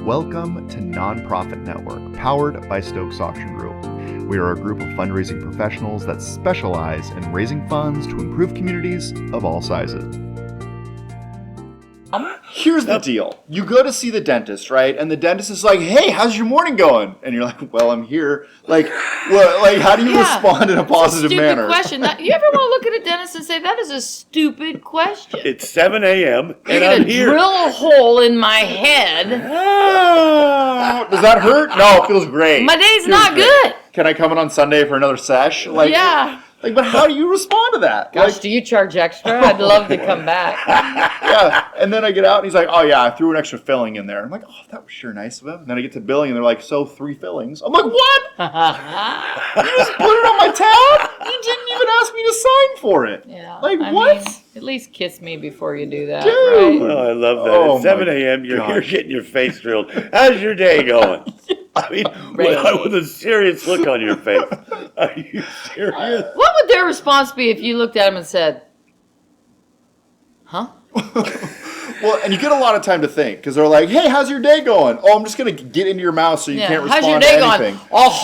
Welcome to Nonprofit Network, powered by Stokes Auction Group. We are a group of fundraising professionals that specialize in raising funds to improve communities of all sizes. Here's the deal. You go to see the dentist, right? And the dentist is like, hey, how's your morning going? And you're like, well, I'm here. Like, what? Like, how do you respond in a positive manner? Question. You ever want to look at a dentist and say, that is a stupid question? It's 7 a.m. and You're I'm here. Drill a hole in my head. Does that hurt? No, it feels great. My day's not good. Can I come in on Sunday for another sesh? Like, yeah. Like, but how do you respond to that? Gosh, like, do you charge extra? I'd love to come back. Yeah, and then I get out and he's like, oh yeah, I threw an extra filling in there. I'm like, oh, that was sure nice of him. And then I get to billing and they're like, so 3 fillings. I'm like, what? You just put it on my tab? You didn't even ask me to sign for it. Yeah. Like, I what? mean, at least kiss me before you do that, Dude. right? Oh, I love that. Oh, At 7 a.m., you're getting your face drilled. How's your day going? I mean, with a serious look on your face. Are you serious? What would their response be if you looked at them and said, huh? Well, and you get a lot of time to think because they're like, hey, how's your day going? Oh, I'm just going to get into your mouth so you can't respond how's your day to anything. Going? Oh,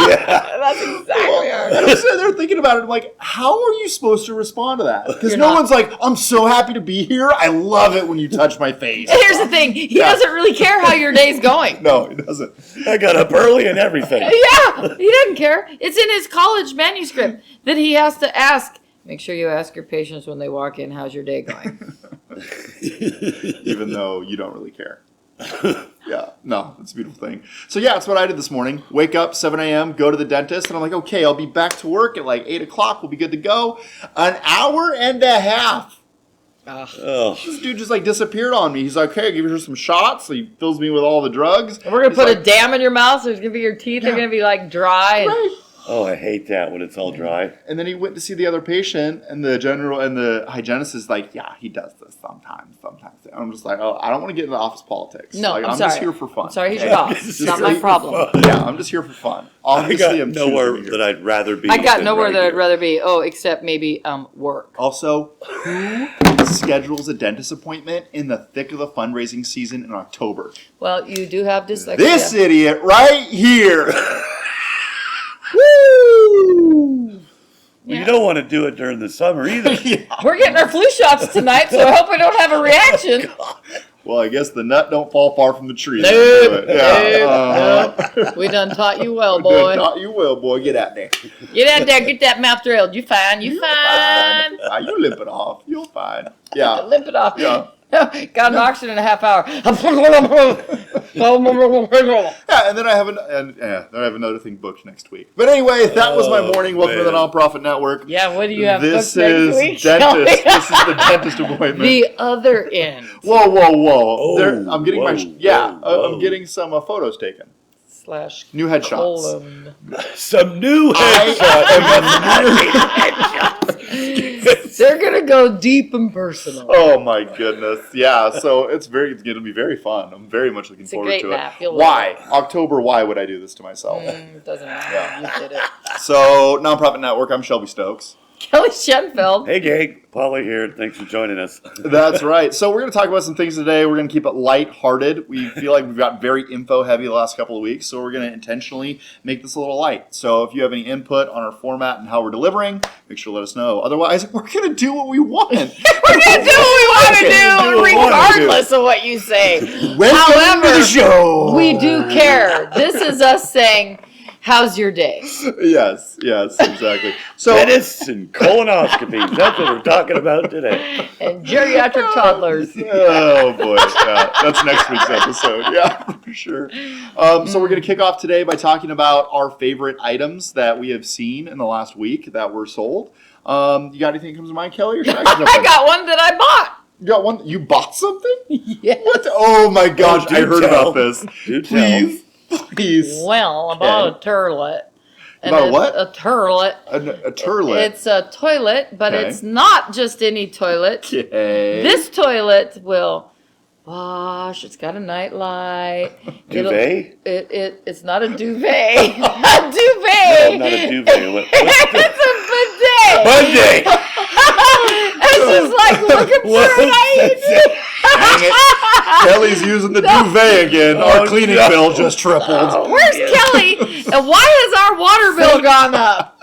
yeah. That's exactly how it I'm sitting there thinking about it. I'm like, how are you supposed to respond to that? Because no one's like, I'm so happy to be here. I love it when you touch my face. Here's the thing. He doesn't really care how your day's going. No, he doesn't. I got up early and everything. Yeah, he doesn't care. It's in his college manuscript that he has to ask. Make sure you ask your patients when they walk in, how's your day going? Even though you don't really care. Yeah, no, it's a beautiful thing. So yeah, that's what I did this morning. Wake up, 7 a.m., go to the dentist, and I'm like, okay, I'll be back to work at like 8 o'clock. We'll be good to go. An hour and a half. Oh. This dude just like disappeared on me. He's like, okay, I'll give you some shots. So he fills me with all the drugs. And we're going to put a dam in your mouth, so it's going to be your teeth are going to be like dry. Right. Oh, I hate that when it's all dry. And then he went to see the other patient, and the hygienist is like, yeah, he does this sometimes. And I'm just like, oh, I don't want to get into office politics. No, like, I'm just here for fun. I'm sorry, he's your boss. It's not my problem. Yeah, I'm just here for fun. Obviously, I got nowhere that I'd rather be. I got nowhere that I'd rather be. Oh, except maybe work. Also, who schedules a dentist appointment in the thick of the fundraising season in October? Well, you do have dyslexia. This idiot right here. Woo! Well, you don't want to do it during the summer either. We're getting our flu shots tonight, so I hope we don't have a reaction. Well, I guess the nut don't fall far from the tree. Nope. We done taught you well, boy. Taught you well, boy. Get out there. Get out there, get that mouth drilled. You fine, you fine. You limp it off. You're fine. Yeah. Limp it off. Yeah. Got an auction in a half hour. Yeah, and then I have another thing booked next week. But anyway, that was my morning. Welcome to the Nonprofit Network. Yeah, what do you have This booked is next week? dentist. This is the dentist appointment. The other end. Whoa. Oh, I'm getting I'm getting some photos taken. Slash New headshots. colon. Some new headshots. They're gonna go deep and personal. Oh my goodness. Yeah, so it's going to be very fun. I'm very much looking forward to it. Why? October, why would I do this to myself? It doesn't matter. Yeah. You did it. So, Nonprofit Network, I'm Shelby Stokes. Kelly Schenfeld. Hey, gang. Polly here. Thanks for joining us. That's right. So we're going to talk about some things today. We're going to keep it lighthearted. We feel like we've got very info heavy the last couple of weeks, so we're going to intentionally make this a little light. So if you have any input on our format and how we're delivering, make sure to let us know. Otherwise, we're going to do what we want. We're going to do what we want to do, regardless of what you say. Welcome to the show. We do care. This is us saying, how's your day? Yes, exactly. So Dentists and colonoscopies. That's what we're talking about today. And geriatric toddlers. Oh boy, yeah, that's next week's episode. Yeah, for sure. So we're going to kick off today by talking about our favorite items that we have seen in the last week that were sold. You got anything that comes to mind, Kelly? Or should I got one that I bought. You got one? You bought something? Yes. What? Oh my gosh, I heard about this. Please. Well, I bought a turlet. About what? A turlet. A turlet. It's a toilet, but Okay. it's not just any toilet. Okay. This toilet will wash. It's got a night light. Duvet? It's not a duvet. A duvet. It's a bidet. Monday. It's just like looking for an IUD. Dang it. Kelly's using the duvet again. Our cleaning no. bill just tripled. Where's Kelly? And why has our water bill gone up?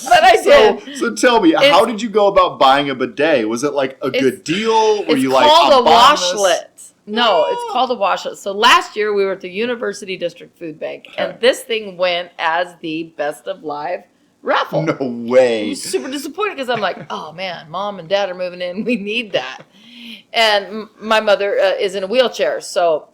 But I did. So tell me, how did you go about buying a bidet? Was it like a good deal? Were you like, it's called I'm a buying this? washlet. No, it's called a washlet. So last year we were at the University District Food Bank, and this thing went as the Best of Live raffle. No I way. was super disappointed because I'm like, oh man, mom and dad are moving in. We need that. And my mother is in a wheelchair. So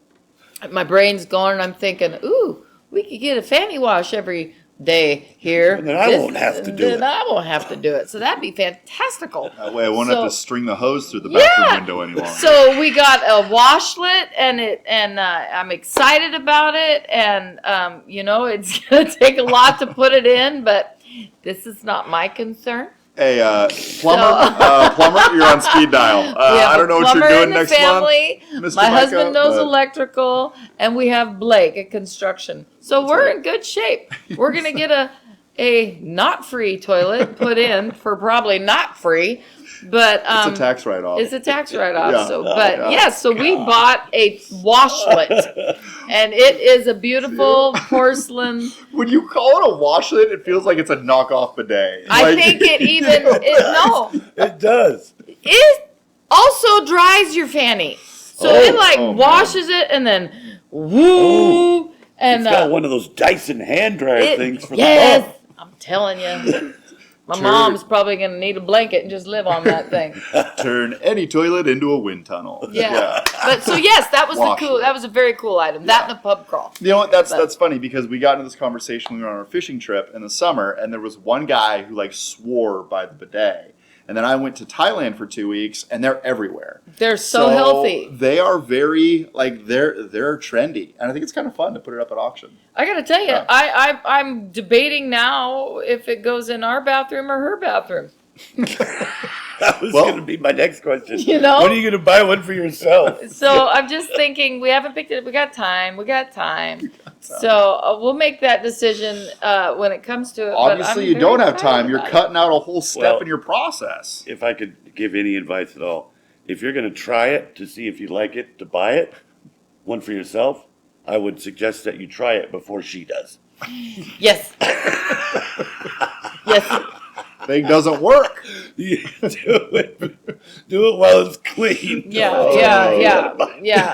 my brain's going and I'm thinking, ooh, we could get a fanny wash every day here. And then I won't have to do it. Then I won't have to do it. So that'd be fantastical. That way I won't have to string the hose through the bathroom window any longer. So we got a washlet, and I'm excited about it. And it's gonna take a lot to put it in, but this is not my concern. Hey, plumber, you're on speed dial. I don't know what you're doing next family. month, Mr. My Micah, husband knows but- electrical, and we have Blake at construction. So we're in good shape. We're gonna get a not free toilet put in for probably not free, but It's a tax write-off. It's a tax write-off. Yeah. So, Oh, but yeah. yes, so we bought a washlet, and it is a beautiful porcelain. When you call it a washlet, it feels like it's a knockoff bidet. I think it even It does. it also dries your fanny, so it man. washes it and then woo. And It's got one of those Dyson hand dryer things for the yes, pump. I'm telling you. My mom's probably going to need a blanket and just live on that thing. Turn any toilet into a wind tunnel. Yeah. But so yes, that was that was a very cool item. That and the pub crawl. You know what? That's funny because we got into this conversation when we were on our fishing trip in the summer, and there was one guy who like swore by the bidet. And then I went to Thailand for 2 weeks, and they're everywhere. They're so healthy. They are very they're trendy, and I think it's kind of fun to put it up at auction. I got to tell you, Yeah. I'm debating now if it goes in our bathroom or her bathroom. That was going to be my next question. You know? When are you going to buy one for yourself? So I'm just thinking, we haven't picked it up. We got time. So we'll make that decision when it comes to it. Obviously, you don't have time. You're cutting out a whole step in your process. If I could give any advice at all, if you're going to try it to see if you like it, to buy it, one for yourself, I would suggest that you try it before she does. Yes. Yes. Thing doesn't work. Do it while it's clean. Yeah.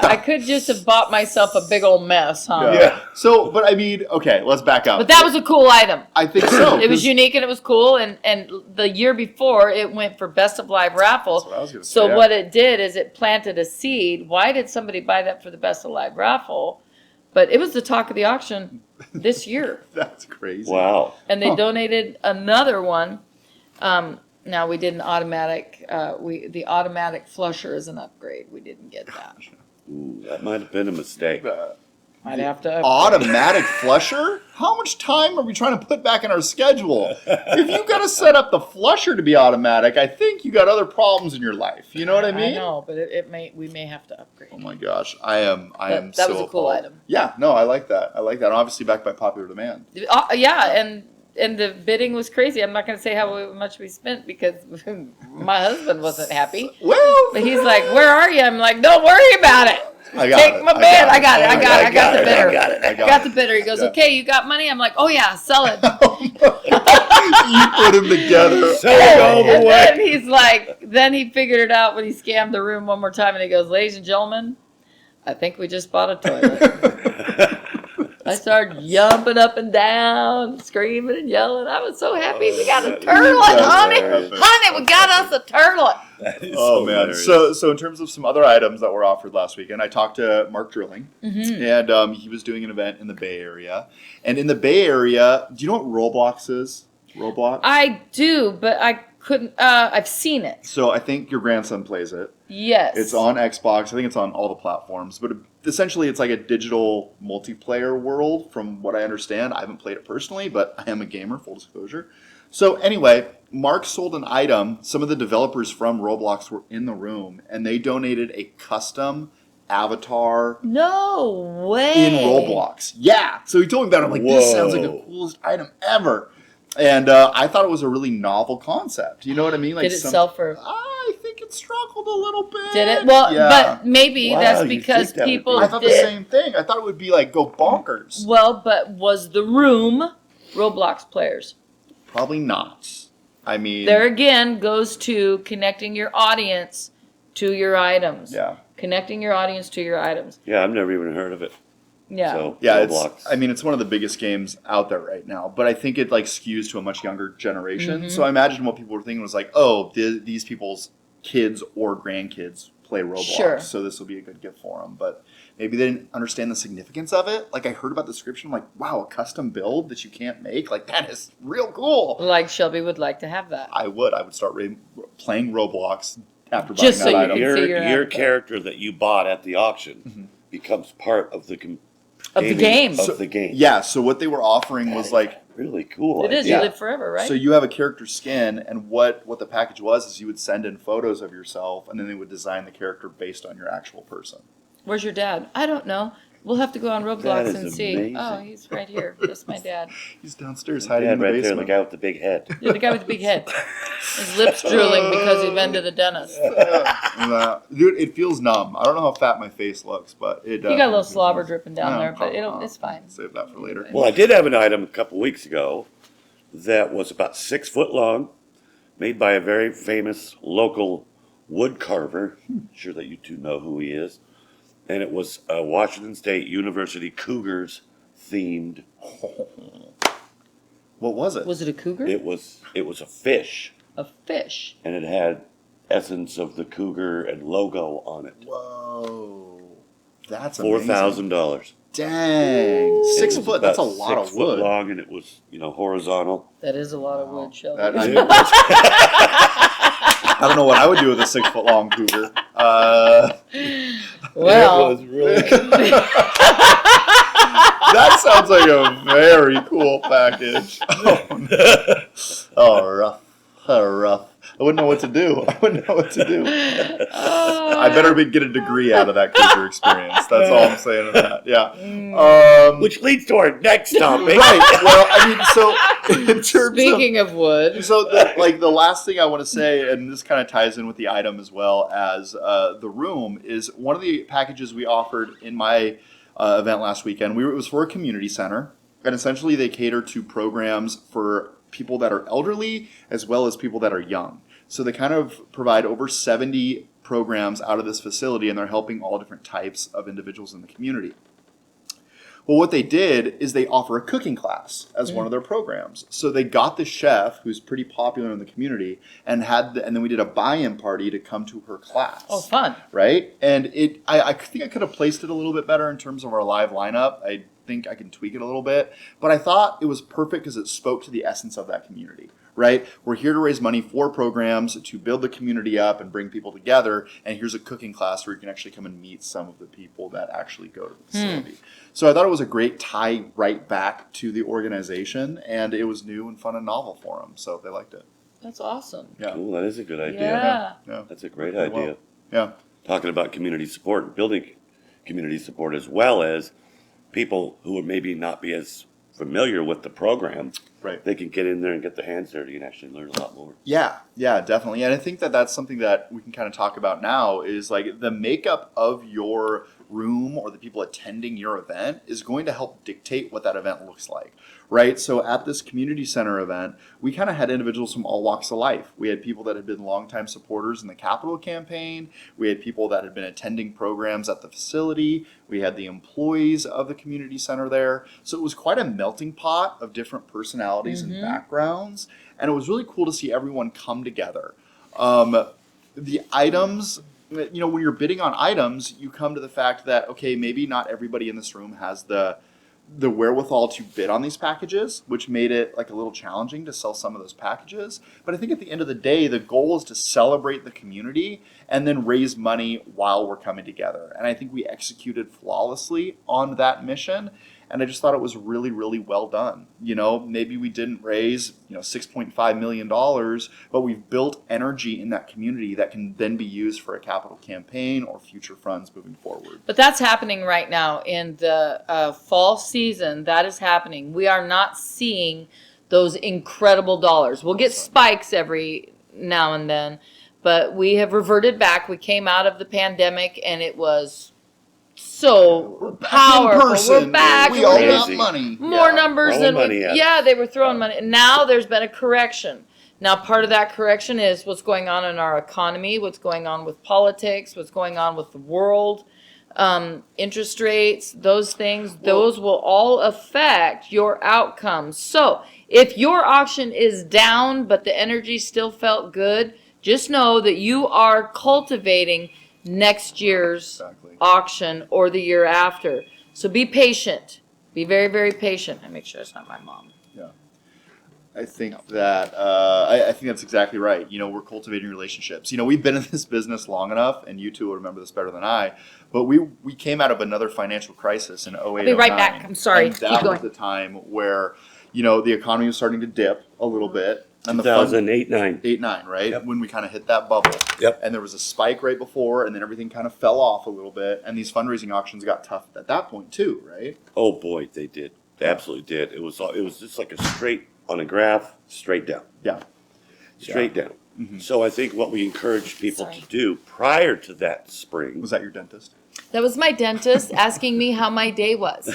I could just have bought myself a big old mess, huh? Yeah. So, but I mean, okay, let's back up. But that was a cool item. I think so. It was 'cause- unique and it was cool. And the year before, it went for Best of Live raffle. That's what I was gonna say, So yeah. what it did is it planted a seed. Why did somebody buy that for the Best of Live raffle? But it was the talk of the auction this year. That's crazy. Wow. And they donated another one. Now we did an automatic. The automatic flusher is an upgrade. We didn't get that. Ooh, that might have been a mistake. I'd have to. Automatic flusher? How much time are we trying to put back in our schedule? If you got to set up the flusher to be automatic, I think you got other problems in your life. You know what I mean? I know, but we may have to upgrade. Oh my gosh, I am That so was a cool appalled. item. Yeah, no, I like that. Obviously backed by popular demand. Yeah, and the bidding was crazy. I'm not going to say how much we spent because my husband wasn't happy. Well, But he's like, "Where are you?" I'm like, "Don't worry about it. I got Take it. my bid. I got it. I got the bidder. I Got the bidder." He goes, Yeah. "Okay, you got money?" I'm like, "Oh yeah, sell it." You put them together. Sell it all the And way. then he's like, then he figured it out when he scanned the room one more time, and he goes, "Ladies and gentlemen, I think we just bought a toilet." I started jumping up and down, screaming and yelling. I was so happy we got a turtle, honey. hilarious. Honey, we got us a turtle. That is Oh man! hilarious. So in terms of some other items that were offered last weekend, I talked to Mark Drilling, and he was doing an event in the Bay Area. And in the Bay Area, do you know what Roblox is? Roblox. I do, but I couldn't. I've seen it. So I think your grandson plays it. Yes. It's on Xbox. I think it's on all the platforms. But essentially, it's like a digital multiplayer world, from what I understand. I haven't played it personally, but I am a gamer, full disclosure. So anyway, Mark sold an item. Some of the developers from Roblox were in the room, and they donated a custom avatar No way. in Roblox. Yeah. So he told me about it. I'm like, this sounds like the Whoa. coolest item ever. And I thought it was a really novel concept. You know what I mean? Like Did it sell for? I think it struggled a little bit. Did it? Well, Yeah. but maybe Wow, that's you'd because think that would people be- I thought the did. same thing. I thought it would be like go bonkers. Well, but was the room Roblox players? Probably not. I mean, There again goes to connecting your audience to your items. yeah. Connecting your audience to your items. Yeah, I've never even heard of it. Yeah. So, Yeah, Roblox. it's one of the biggest games out there right now, but I think it like skews to a much younger generation. So I imagine what people were thinking was like, oh, these people's kids or grandkids play Roblox, Sure. so this will be a good gift for them. But maybe they didn't understand the significance of it. Like I heard about the description, I'm like, wow, a custom build that you can't make, like that is real cool. Like Shelby would like to have that. I would start playing Roblox after buying Just that so you item. can see your Your avatar. character that you bought at the auction becomes part of the Of the game. Of the game. Yeah, so what they were offering was like, Really cool. It is. idea. You live forever, right? so you have a character skin, and what the package was is you would send in photos of yourself, and then they would design the character based on your actual person. Where's your dad? I don't know. We'll have to go on That Roblox is and see. amazing. Oh, he's right here. That's my dad. He's downstairs hiding in Dad the right there, the basement. guy with the big head. Yeah, the guy with the big head. His lips drooling because he's been to the dentist. Dude, it feels numb. I don't know how fat my face looks, but it. You got a little slobber dripping down No, there, but no. it's fine. Save that for later. Well, I did have an item a couple weeks ago that was about 6 foot long, made by a very famous local wood carver. Sure that you two know who he is. And it was a Washington State University Cougars themed. What was it? Was it a cougar? It was a fish, A fish. and it had essence of the cougar and logo on it. Whoa, that's amazing. $4,000. Dang, 6 It was foot. That's a about lot 6 of foot wood. long, and it was horizontal. That is a lot of wood, Shelby. That- It was- I don't know what I would do with a 6 foot long cougar. Well, it was really That sounds like a very cool package. Oh, rough. Rough. I wouldn't know what to do. I better get a degree out of that cougar experience. That's all I'm saying to that. Yeah. Which leads to our next topic. Right. Well, I mean, so in terms speaking of wood, so the last thing I want to say, and this kind of ties in with the item as well as the room, is one of the packages we offered in my event last weekend. It was for a community center, and essentially they cater to programs for people that are elderly as well as people that are young. So they kind of provide over 70 programs out of this facility, and they're helping all different types of individuals in the community. Well, what they did is they offer a cooking class as one of their programs. So they got the chef, who's pretty popular in the community, and then we did a buy-in party to come to her class. oh, fun. Right? And I think I could have placed it a little bit better in terms of our live lineup. I think I can tweak it a little bit. But I thought it was perfect because it spoke to the essence of that community. Right? We're here to raise money for programs to build the community up and bring people together. And here's a cooking class where you can actually come and meet some of the people that actually go to the facility. So I thought it was a great tie right back to the organization, and it was new and fun and novel for them. So they liked it. That's awesome. Yeah. Cool, that is a good idea. Yeah. Yeah. That's a great Very idea. well. Yeah. Talking about community support and building community support, as well as people who would maybe not be as familiar with the program. Right. They can get in there and get their hands dirty and actually learn a lot more. Yeah, definitely. And I think that's something that we can kind of talk about now is like the makeup of your room or the people attending your event is going to help dictate what that event looks like, right? So at this community center event, we kind of had individuals from all walks of life. We had people that had been longtime supporters in the capital campaign. We had people that had been attending programs at the facility. We had the employees of the community center there. So it was quite a melting pot of different personalities and backgrounds. And it was really cool to see everyone come together. The items, when you're bidding on items, you come to the fact that, okay, maybe not everybody in this room has the wherewithal to bid on these packages, which made it like a little challenging to sell some of those packages. But I think at the end of the day, the goal is to celebrate the community and then raise money while we're coming together. And I think we executed flawlessly on that mission. And I just thought it was really, really well done. Maybe we didn't raise, $6.5 million, but we've built energy in that community that can then be used for a capital campaign or future funds moving forward. But that's happening right now in the fall season. That is happening. We are not seeing those incredible dollars. We'll get spikes every now and then, but we have reverted back. We came out of the pandemic and it was so powerful. We're back. We all got Crazy. money. More numbers Throwing than money at yeah, they were throwing money. Now there's been a correction. Now part of that correction is what's going on in our economy, what's going on with politics, what's going on with the world, interest rates, those things. Those will all affect your outcomes. So if your auction is down but the energy still felt good, just know that you are cultivating next year's auction or the year after. So be patient. Be very, very patient. I make sure it's not my mom. Yeah. I think that I think that's exactly right. We're cultivating relationships. We've been in this business long enough, and you two will remember this better than I, but we came out of another financial crisis in 08, I'll be right 09. back. I'm sorry. And Keep that going. was the time where, the economy was starting to dip a little bit. And 2008, 9. 8-9, right? Yep. When we kind of hit that bubble. Yep. And there was a spike right before, and then everything kind of fell off a little bit. And these fundraising auctions got tough at that point too, right? Oh boy, they did. They absolutely did. It was just like a straight on a graph, straight down. Yeah. Straight down. Mm-hmm. So I think what we encourage people Sorry. to do prior to that spring. Was that your dentist? That was my dentist asking me how my day was.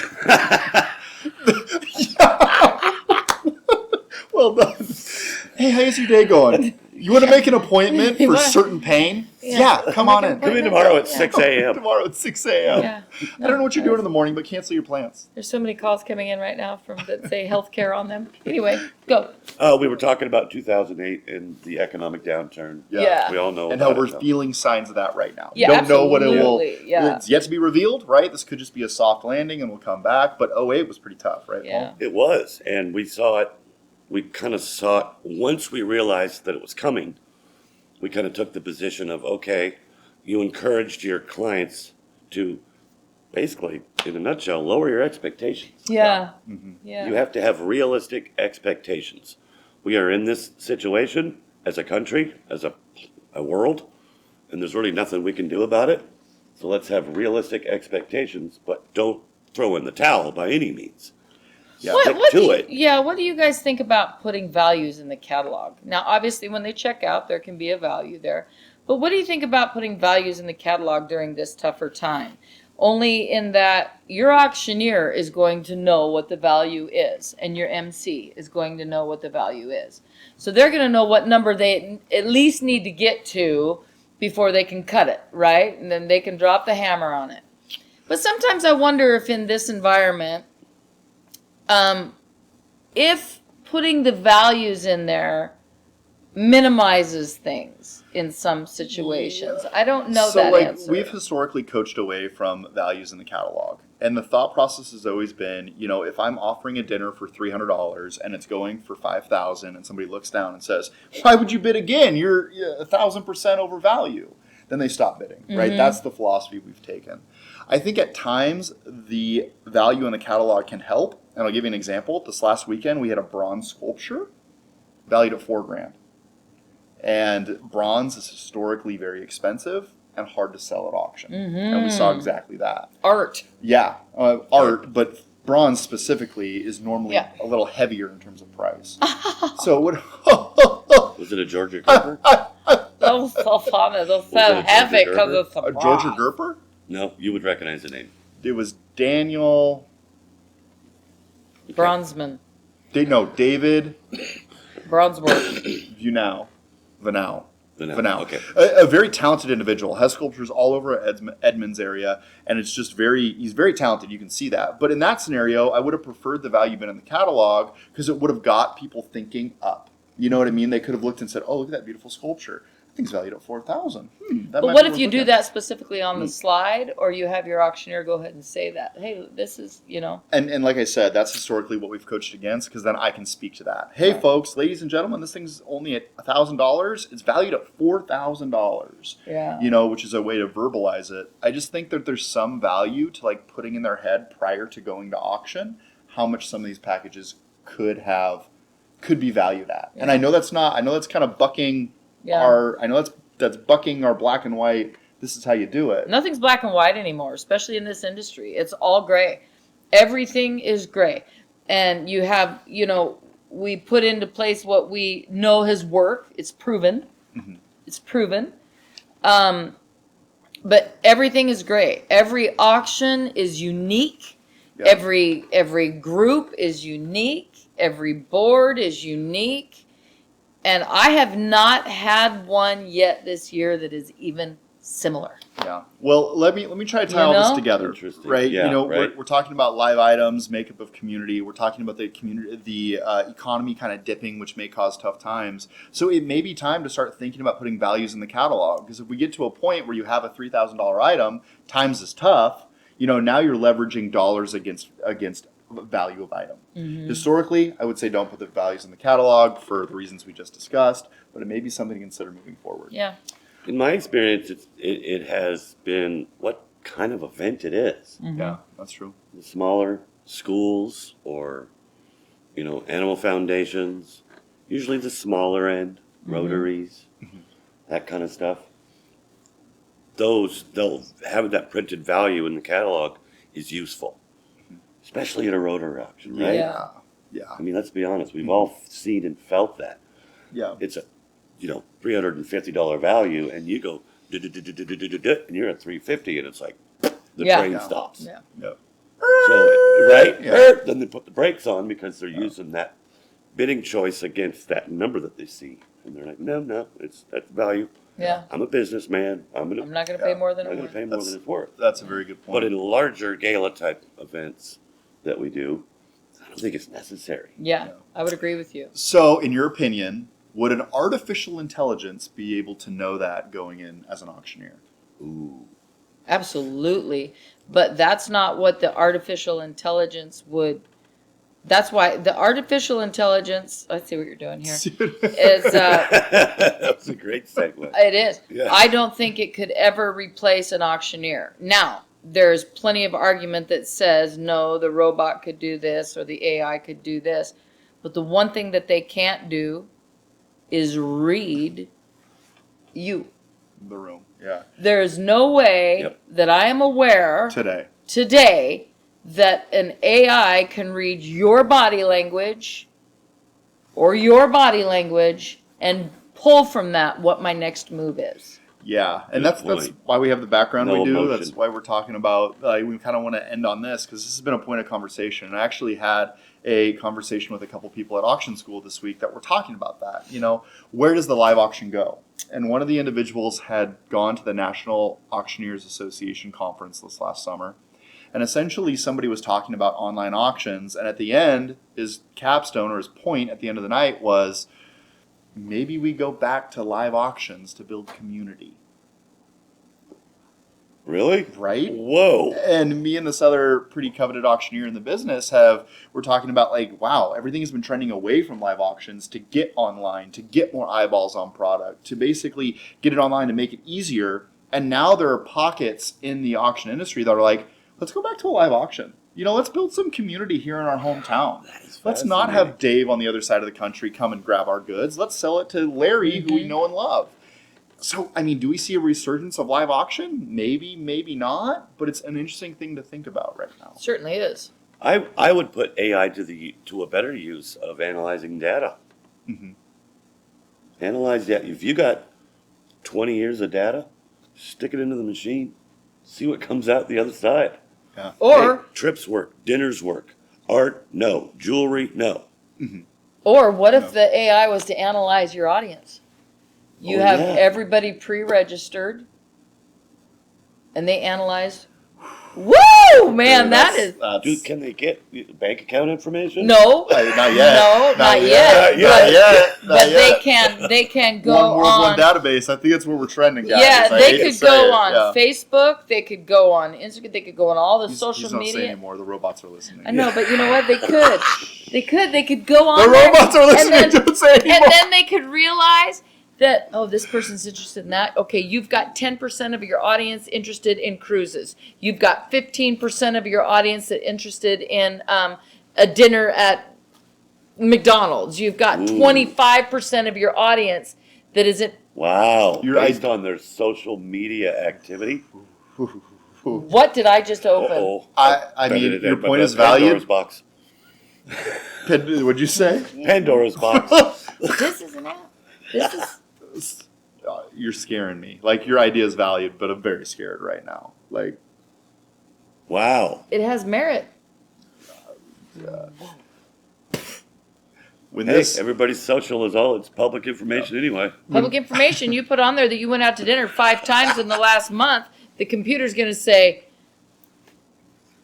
Well done. Hey, how's your day going? You want to make an appointment for What? certain pain? Yeah. Yeah, come on in. Come in tomorrow at 6 a.m. Tomorrow at 6 a.m. Yeah. I don't know what you're doing in the morning, but cancel your plans. There's so many calls coming in right now from that say healthcare on them. Anyway, go. We were talking about 2008 and the economic downturn. Yeah. We all know And how about we're it now. feeling signs of that right now. Yeah, We don't know what it will. absolutely, yeah. It's yet to be revealed, right? This could just be a soft landing and we'll come back. But 08 was pretty tough, right, Yeah. Paul? It was, and we saw it. We kind of saw it once we realized that it was coming. We kind of took the position of, okay, you encouraged your clients to basically, in a nutshell, lower your expectations. Yeah. Mm-hmm. Yeah. You have to have realistic expectations. We are in this situation as a country, as a world, and there's really nothing we can do about it. So let's have realistic expectations, but don't throw in the towel by any means. Yeah. Stick What to do it. Yeah, what do you guys think about putting values in the catalog? Now, obviously, when they check out, there can be a value there. But what do you think about putting values in the catalog during this tougher time? Only in that your auctioneer is going to know what the value is, and your MC is going to know what the value is. So they're going to know what number they at least need to get to before they can cut it, right? And then they can drop the hammer on it. But sometimes I wonder if in this environment, if putting the values in there minimizes things in some situations. I don't know So, that answer. we've historically coached away from values in the catalog. And the thought process has always been, if I'm offering a dinner for $300 and it's going for $5,000 and somebody looks down and says, why would you bid again? You're 1,000% over value. Then they stop bidding, right? Mm-hmm. That's the philosophy we've taken. I think at times the value in the catalog can help. And I'll give you an example. This last weekend, we had a bronze sculpture valued at $4,000. And bronze is historically very expensive and hard to sell at auction. And we saw exactly that. Art. Yeah, art, but bronze specifically is normally Yeah. a little heavier in terms of price. So it would... Was it a Georgia Gerber? Those so funny. Those Was so it a heavy Georgia because Gerber? it's a a Georgia bronze. Gerber? No, you would recognize the name. It was Daniel... Bronzeman. David Bronzeworth. Vanau. Okay. A very talented individual, has sculptures all over Edmonds area, and it's just he's very talented, you can see that. But in that scenario, I would have preferred the value been in the catalog because it would have got people thinking up. You know what I mean? They could have looked and said, oh, look at that beautiful sculpture. thing's valued at $4,000. But what if you do that specifically on the slide, or you have your auctioneer go ahead and say that, hey, this is, And like I said, that's historically what we've coached against, because then I can speak to that. Hey, folks, ladies and gentlemen, this thing's only at $1,000. It's valued at $4,000. Yeah. Which is a way to verbalize it. I just think that there's some value to like putting in their head prior to going to auction how much some of these packages could be valued at. Yeah. And I know that's kind of bucking that's bucking our black and white. This is how you do it. Nothing's black and white anymore, especially in this industry. It's all gray. Everything is gray. And you have, we put into place what we know has worked. It's proven. Mm-hmm. It's proven. But everything is gray. Every auction is unique. Yeah. Every group is unique. Every board is unique. And I have not had one yet this year that is even similar. Yeah. Well, let me try to tie all this together. Interesting. Right. Yeah, right. We're talking about live items, makeup of community. We're talking about the community, the economy kind of dipping, which may cause tough times. So it may be time to start thinking about putting values in the catalog. Because if we get to a point where you have a $3,000 item, times is tough. Now you're leveraging dollars against value of item. Mm-hmm. Historically, I would say don't put the values in the catalog for the reasons we just discussed, but it may be something to consider moving forward. Yeah. In my experience, it has been what kind of event it is. Mm-hmm. Yeah, that's true. The smaller schools or, animal foundations, usually the smaller end, Rotaries, that kind of stuff. They'll have that printed value in the catalog is useful. Especially at a Rotary auction, right? Yeah. Yeah. I mean, let's be honest. We've all seen and felt that. Yeah. It's a, $350 value, and you go, and you're at $350, and it's like the train stops. Yeah. Yeah. So, right? Yeah. Then they put the brakes on because they're using that bidding choice against that number that they see, and they're like, no, that's value. Yeah. I'm a businessman. I'm not going to pay more than going to pay more than it's worth. That's a very good point. But in larger gala type events that we do, I don't think it's necessary. Yeah, I would agree with you. So, in your opinion, would an artificial intelligence be able to know that going in as an auctioneer? Ooh. Absolutely. But that's not what the artificial intelligence would. That's why the artificial intelligence, I see what you're doing here, is, That was a great segue. it is. Yeah. I don't think it could ever replace an auctioneer. Now, there's plenty of argument that says, no, the robot could do this or the AI could do this. But the one thing that they can't do is read you. The room. Yeah. There is no way that I am aware today that an AI can read your body language and pull from that what my next move is. Yeah, and that's why we have the background we do. Emotion. That's why we're talking about, we kind of want to end on this, because this has been a point of conversation. And I actually had a conversation with a couple people at auction school this week that were talking about that. Where does the live auction go? And one of the individuals had gone to the National Auctioneers Association conference this last summer. And essentially somebody was talking about online auctions. And at the end, his capstone or his point at the end of the night was, maybe we go back to live auctions to build community. Really? Right? Whoa. And me and this other pretty coveted auctioneer in the business we're talking about wow, everything has been trending away from live auctions to get online, to get more eyeballs on product, to basically get it online to make it easier. And now there are pockets in the auction industry that are like, let's go back to a live auction. Let's build some community here in our hometown. Let's not have Dave on the other side of the country come and grab our goods. Let's sell it to Larry, who we know and love. So, do we see a resurgence of live auction? Maybe, maybe not. But it's an interesting thing to think about right now. Certainly is. I would put AI to a better use of analyzing data. Mm-hmm. Analyze that. If you got 20 years of data, stick it into the machine. See what comes out the other side. Yeah. Or trips work, dinners work, art, no, jewelry, no. Mm-hmm. Or what if the AI was to analyze your audience? You have everybody pre-registered, and they analyze. Woo! Woo, man, That's- Dude, can they get bank account information? no, not yet. no, not Not yet. yet. But they can go one on. database. I think that's where we're trending, guys. Yeah, I they hate to could say go it. on Yeah. Facebook. They could go on Instagram. They could go on all the He's social not saying media. anymore. The robots are listening. I know, but you know what? They could. They could go on. The there, robots are listening. and then, Don't say anymore. and then they could realize that, oh, this person's interested in that. Okay, you've got 10% of your audience interested in cruises. You've got 15% of your audience that interested in a dinner at McDonald's. You've got 25% of your audience that isn't. Wow. You're Based on their social media activity. What did I just open? Uh-oh. I mean, Better your than point is Pandora's valued. box. What'd you say? Pandora's box. This is an app. This is. You're scaring me. Like, your idea is valued, but I'm very scared right now. Like, Wow. It has merit. when Hey, this. everybody's social is all it's public information anyway. Public information you put on there that you went out to dinner 5 times in the last month, the computer's going to say,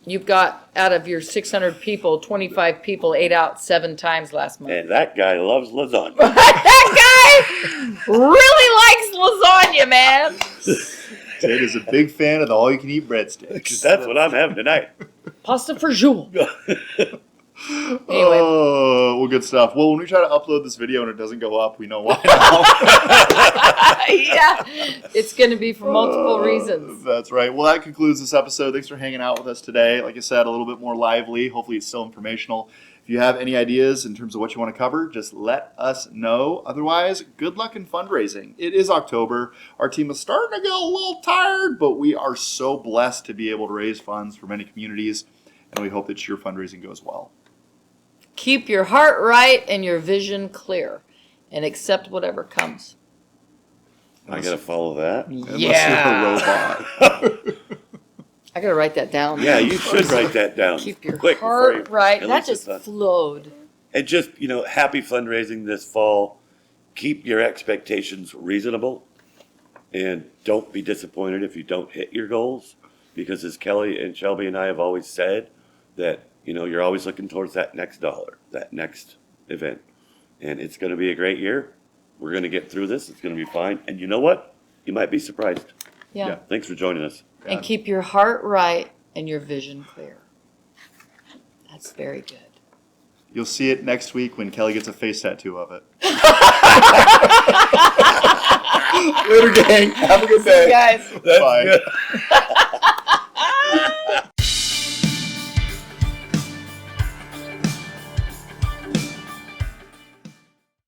you've got, out of your 600 people, 25 people ate out 7 times last month. And that guy loves lasagna. That guy really likes lasagna, man. Ted is a big fan of the all-you-can-eat breadsticks. That's what I'm having tonight. Pasta for joule. Anyway. Oh, well, good stuff. Well, when we try to upload this video and it doesn't go up, we know why now. Yeah, it's going to be for multiple reasons. That's right. Well, that concludes this episode. Thanks for hanging out with us today. Like I said, a little bit more lively. Hopefully, it's still informational. If you have any ideas in terms of what you want to cover, just let us know. Otherwise, good luck in fundraising. It is October. Our team is starting to get a little tired, but we are so blessed to be able to raise funds for many communities, and we hope that your fundraising goes well. Keep your heart right and your vision clear, and accept whatever comes. I gotta follow that. Unless you're a robot. I gotta write that down. Yeah, you should write that down. Keep your quick before heart you right. That release just this. flowed. And just, happy fundraising this fall. Keep your expectations reasonable. And don't be disappointed if you don't hit your goals. Because as Kelly and Shelby and I have always said, that, you're always looking towards that next dollar, that next event. And it's going to be a great year. We're going to get through this. It's going to be fine. And you know what? You might be surprised. Yeah. Thanks for joining us. And keep your heart right and your vision clear. That's very good. You'll see it next week when Kelly gets a face tattoo of it. Later, gang. Have a good day. Guys. Bye.